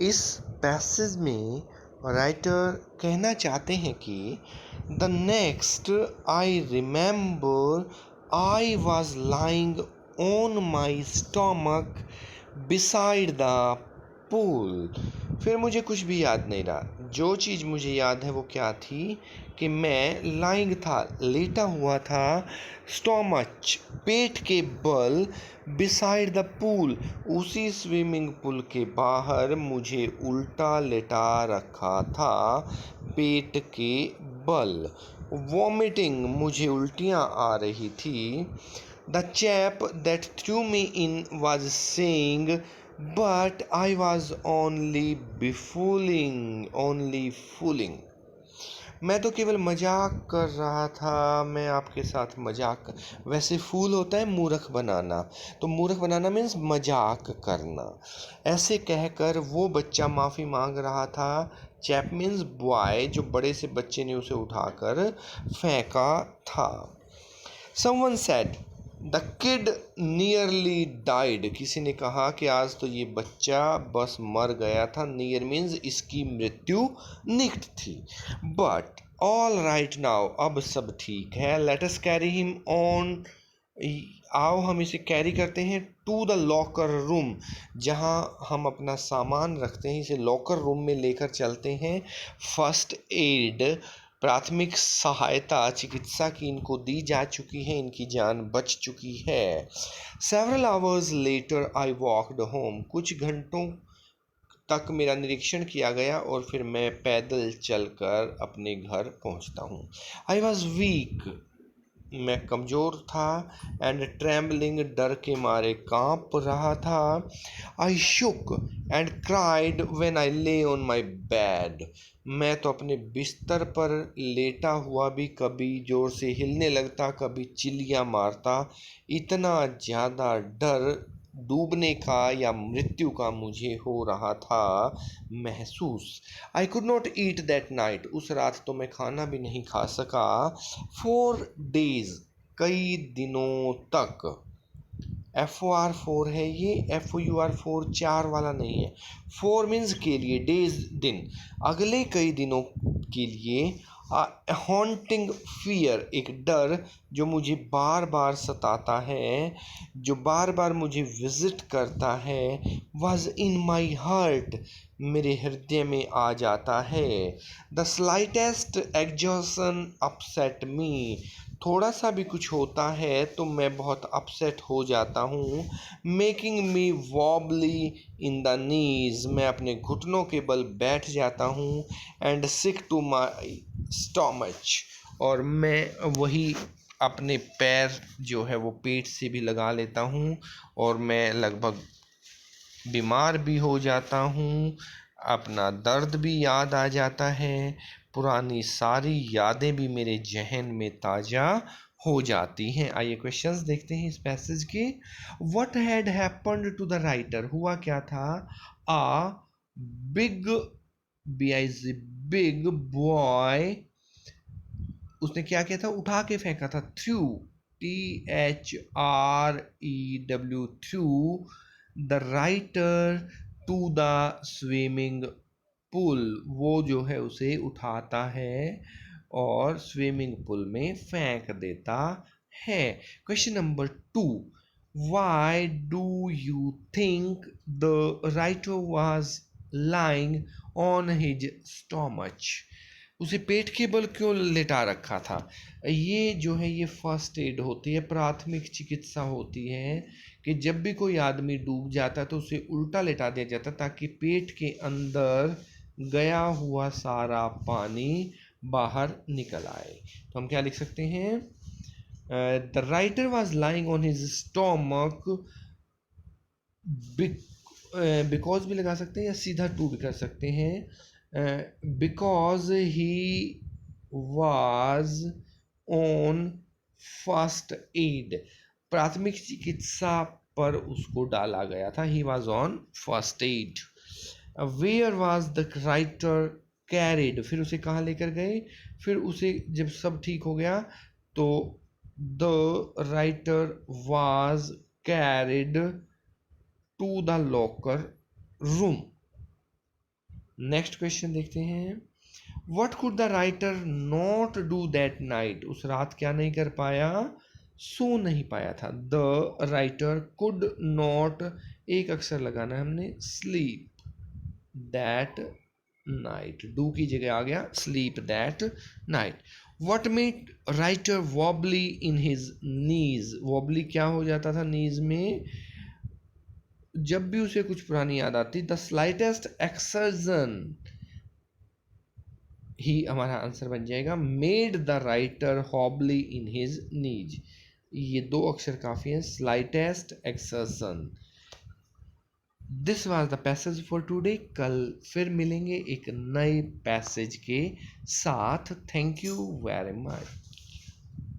इस पैसेज में राइटर कहना चाहते हैं कि the next I remember I was lying on my stomach beside the pool. फिर मुझे कुछ भी याद नहीं रहा। जो चीज़ मुझे याद है वो क्या थी कि मैं लाइंग था, लेटा हुआ था, स्टोमच पेट के बल, बिसाइड द पूल उसी स्विमिंग पूल के बाहर मुझे उल्टा लेटा रखा था पेट के बल। वॉमिटिंग मुझे उल्टियाँ आ रही थी। The chap that through me in was saying but I was only fooling। मैं तो केवल मजाक कर रहा था, मैं आपके साथ मजाक। वैसे फूल होता है मूर्ख बनाना, तो मूर्ख बनाना मीन्स मजाक करना। ऐसे कहकर वो बच्चा माफ़ी मांग रहा था। चैप मीन्स बॉय, जो बड़े से बच्चे ने उसे उठाकर फेंका था। Someone said the kid nearly died। किसी ने कहा कि आज तो ये बच्चा बस मर गया था। नियर मीन्स इसकी मृत्यु निकट थी। बट ऑल राइट नाउ, अब सब ठीक है। Let us carry him on, आओ हम इसे कैरी करते हैं टू द लॉकर रूम, जहाँ हम अपना सामान रखते हैं। इसे लॉकर रूम में लेकर चलते हैं। फर्स्ट एड, प्राथमिक सहायता, चिकित्सा की इनको दी जा चुकी है, इनकी जान बच चुकी है। Several hours later I walked home. कुछ घंटों तक मेरा निरीक्षण किया गया और फिर मैं पैदल चलकर अपने घर पहुंचता हूँ। आई वॉज वीक, मैं कमज़ोर था। एंड ट्रेम्बलिंग, डर के मारे कांप रहा था। आई शुक एंड क्राइड व्हेन आई ले ऑन माई बेड। मैं तो अपने बिस्तर पर लेटा हुआ भी कभी जोर से हिलने लगता, कभी चिल्लियाँ मारता। इतना ज़्यादा डर डूबने का या मृत्यु का मुझे हो रहा था महसूस। I could not eat that night. उस रात तो मैं खाना भी नहीं खा सका। 4 days, कई दिनों तक। FOR 4 है ये, FOUR 4 4 वाला नहीं है। 4 मीन्स के लिए, डेज दिन। अगले कई दिनों के लिए। हॉन्टिंग फियर, एक डर जो मुझे बार बार सताता है, जो बार बार मुझे विजिट करता है। वॉज इन माई हार्ट, मेरे हृदय में आ जाता है। द स्लाइटेस्ट एग्जॉशन अपसेट मी, थोड़ा सा भी कुछ होता है तो मैं बहुत अपसेट हो जाता हूँ। Making me wobbly in the knees, मैं अपने घुटनों के बल बैठ जाता हूँ। And sick to my stomach, और मैं वही अपने पैर जो है वो पेट से भी लगा लेता हूँ और मैं लगभग बीमार भी हो जाता हूँ। अपना दर्द भी याद आ जाता है, पुरानी सारी यादें भी मेरे जहन में ताज़ा हो जाती हैं। आइए क्वेश्चंस देखते हैं इस पैसेज के। What had happened to the writer, हुआ क्या था। आ बिग, बिग बॉय, उसने क्या किया था, उठा के फेंका था। Threw, THREW, threw the writer to the swimming pool, वो जो है उसे उठाता है और स्विमिंग पूल में फेंक देता है। Question number 2, why do you think the writer was lying on his stomach, उसे पेट के बल क्यों लेटा रखा था। ये जो है ये फर्स्ट एड होती है, प्राथमिक चिकित्सा होती है कि जब भी कोई आदमी डूब जाता है तो उसे उल्टा लेटा दिया जाता ताकि पेट के अंदर गया हुआ सारा पानी बाहर निकल आए। तो हम क्या लिख सकते हैं, the writer was lying on his stomach, because भी लगा सकते हैं या सीधा टू भी कर सकते हैं। Because he was on first aid, प्राथमिक चिकित्सा पर उसको डाला गया था। He was on first aid. Where was the writer carried, फिर उसे कहाँ लेकर गए। फिर उसे जब सब ठीक हो गया तो the writer was carried to the locker room. Next question देखते हैं। What could the writer not do that night, उस रात क्या नहीं कर पाया, सो नहीं पाया था। द राइटर कुड नॉट, एक अक्षर लगाना है हमने, स्लीप दैट नाइट, डू की जगह आ गया sleep that night. What made writer wobbly in his knees, wobbly क्या हो जाता था नीज में, जब भी उसे कुछ पुरानी याद आती। द स्लाइटेस्ट एक्सर्जन ही हमारा आंसर बन जाएगा। Made the writer wobbly in his knees, ये दो अक्षर काफी हैं, slightest exertion. This was the passage for today. कल फिर मिलेंगे एक नए पैसेज के साथ। Thank you very much.